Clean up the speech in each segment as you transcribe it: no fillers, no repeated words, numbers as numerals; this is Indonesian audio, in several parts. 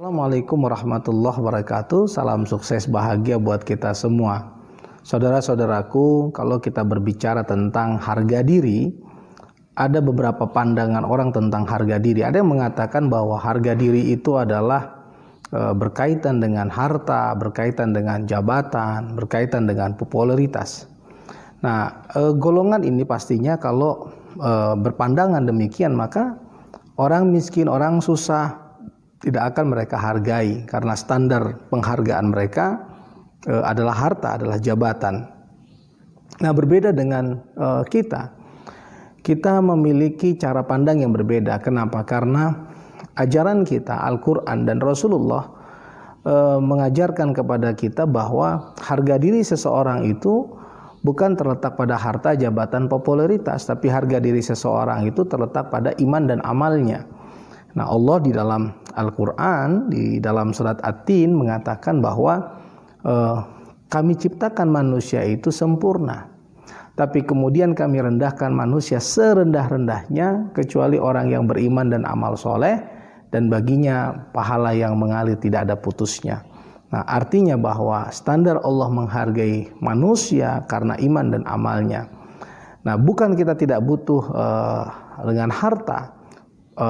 Assalamualaikum warahmatullahi wabarakatuh. Salam sukses bahagia buat kita semua. Saudara-saudaraku, kalau kita berbicara tentang harga diri, ada beberapa pandangan orang tentang harga diri. Ada yang mengatakan bahwa harga diri itu adalah berkaitan dengan harta, berkaitan dengan jabatan, berkaitan dengan popularitas. Nah, golongan ini pastinya kalau berpandangan demikian, maka orang miskin, orang susah tidak akan mereka hargai, karena standar penghargaan mereka adalah harta, adalah jabatan. Nah, berbeda dengan kita memiliki cara pandang yang berbeda. Kenapa? Karena ajaran kita, Al-Quran dan Rasulullah mengajarkan kepada kita bahwa harga diri seseorang itu bukan terletak pada harta, jabatan, popularitas, tapi harga diri seseorang itu terletak pada iman dan amalnya. Nah, Allah di dalam Al-Quran, di dalam surat At-Tin mengatakan bahwa kami ciptakan manusia itu sempurna, tapi kemudian kami rendahkan manusia serendah-rendahnya kecuali orang yang beriman dan amal soleh, dan baginya pahala yang mengalir tidak ada putusnya. Nah, artinya bahwa standar Allah menghargai manusia karena iman dan amalnya. Nah, bukan kita tidak butuh dengan harta,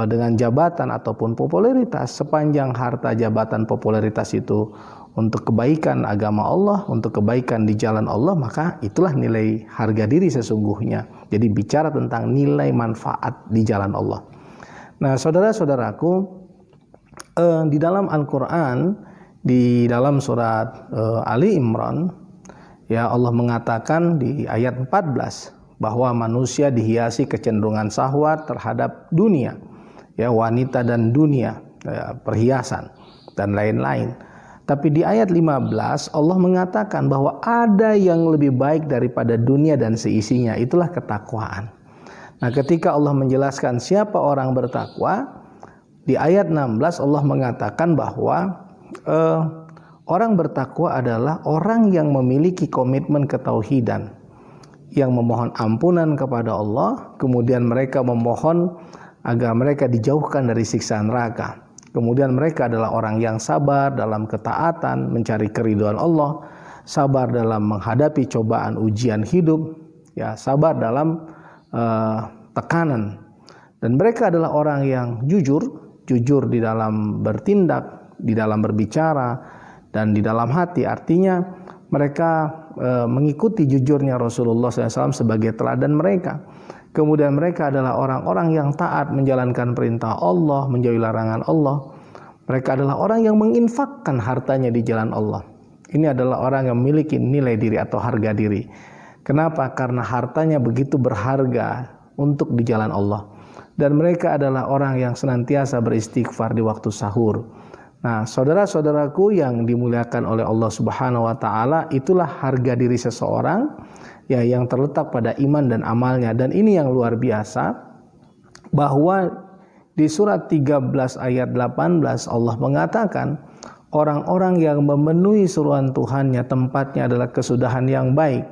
dengan jabatan ataupun popularitas. Sepanjang harta, jabatan, popularitas itu untuk kebaikan agama Allah, untuk kebaikan di jalan Allah, maka itulah nilai harga diri sesungguhnya. Jadi bicara tentang nilai manfaat di jalan Allah. Nah, saudara-saudaraku, di dalam Al-Quran, di dalam surat Ali Imran, ya, Allah mengatakan di ayat 14 bahwa manusia dihiasi kecenderungan syahwat terhadap dunia, ya, wanita dan dunia, ya, perhiasan dan lain-lain. Tapi di ayat 15 Allah mengatakan bahwa ada yang lebih baik daripada dunia dan seisinya, itulah ketakwaan. Nah, ketika Allah menjelaskan siapa orang bertakwa, di ayat 16 Allah mengatakan bahwa orang bertakwa adalah orang yang memiliki komitmen ketauhidan, yang memohon ampunan kepada Allah, kemudian mereka memohon agar mereka dijauhkan dari siksa neraka. Kemudian mereka adalah orang yang sabar dalam ketaatan, mencari keridhaan Allah, sabar dalam menghadapi cobaan ujian hidup, ya, sabar dalam tekanan. Dan mereka adalah orang yang jujur di dalam bertindak, di dalam berbicara, dan di dalam hati. Artinya mereka mengikuti jujurnya Rasulullah SAW sebagai teladan mereka. Kemudian mereka adalah orang-orang yang taat menjalankan perintah Allah, menjauhi larangan Allah. Mereka adalah orang yang menginfakkan hartanya di jalan Allah. Ini adalah orang yang memiliki nilai diri atau harga diri. Kenapa? Karena hartanya begitu berharga untuk di jalan Allah. Dan mereka adalah orang yang senantiasa beristighfar di waktu sahur. Nah, saudara-saudaraku yang dimuliakan oleh Allah Subhanahu wa taala, itulah harga diri seseorang, ya, yang terletak pada iman dan amalnya. Dan ini yang luar biasa, bahwa di surat 13 ayat 18 Allah mengatakan orang-orang yang memenuhi suruhan Tuhannya tempatnya adalah kesudahan yang baik.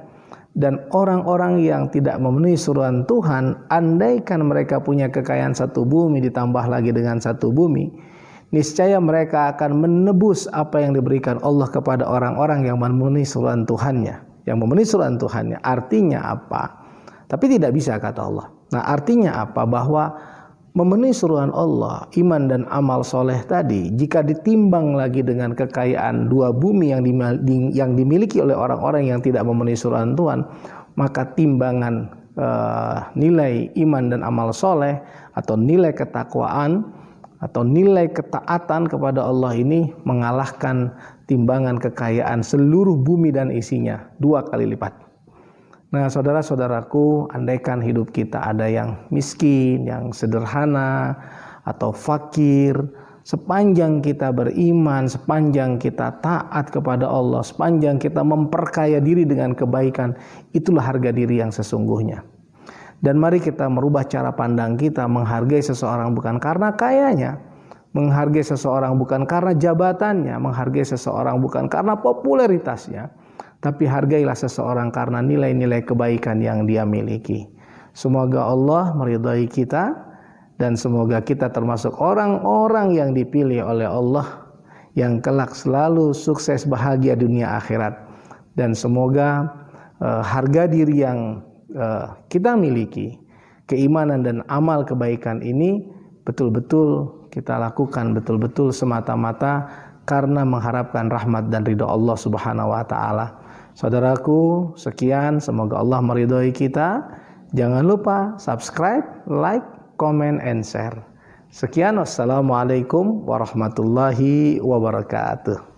Dan orang-orang yang tidak memenuhi suruhan Tuhan, andaikan mereka punya kekayaan satu bumi ditambah lagi dengan satu bumi, niscaya mereka akan menebus apa yang diberikan Allah kepada orang-orang yang memenuhi suruhan Tuhannya. Yang memenuhi suruhan Tuhannya. Artinya apa? Tapi tidak bisa, kata Allah. Nah, artinya apa? Bahwa memenuhi suruhan Allah, iman dan amal soleh tadi, jika ditimbang lagi dengan kekayaan dua bumi yang dimiliki oleh orang-orang yang tidak memenuhi suruhan Tuhan, maka timbangan nilai iman dan amal soleh atau nilai ketakwaan atau nilai ketaatan kepada Allah ini mengalahkan timbangan kekayaan seluruh bumi dan isinya 2 kali lipat. Nah, saudara-saudaraku, andaikan hidup kita ada yang miskin, yang sederhana atau fakir, sepanjang kita beriman, sepanjang kita taat kepada Allah, sepanjang kita memperkaya diri dengan kebaikan, itulah harga diri yang sesungguhnya. Dan mari kita merubah cara pandang kita, menghargai seseorang bukan karena kayanya, menghargai seseorang bukan karena jabatannya, menghargai seseorang bukan karena popularitasnya, tapi hargailah seseorang karena nilai-nilai kebaikan yang dia miliki. Semoga Allah meridai kita dan semoga kita termasuk orang-orang yang dipilih oleh Allah yang kelak selalu sukses bahagia dunia akhirat. Dan semoga harga diri yang kita miliki, keimanan dan amal kebaikan ini betul-betul kita lakukan betul-betul semata-mata karena mengharapkan rahmat dan ridha Allah Subhanahu wa taala. Saudaraku, sekian, semoga Allah meridhai kita. Jangan lupa subscribe, like, comment, and share. Sekian, wassalamualaikum warahmatullahi wabarakatuh.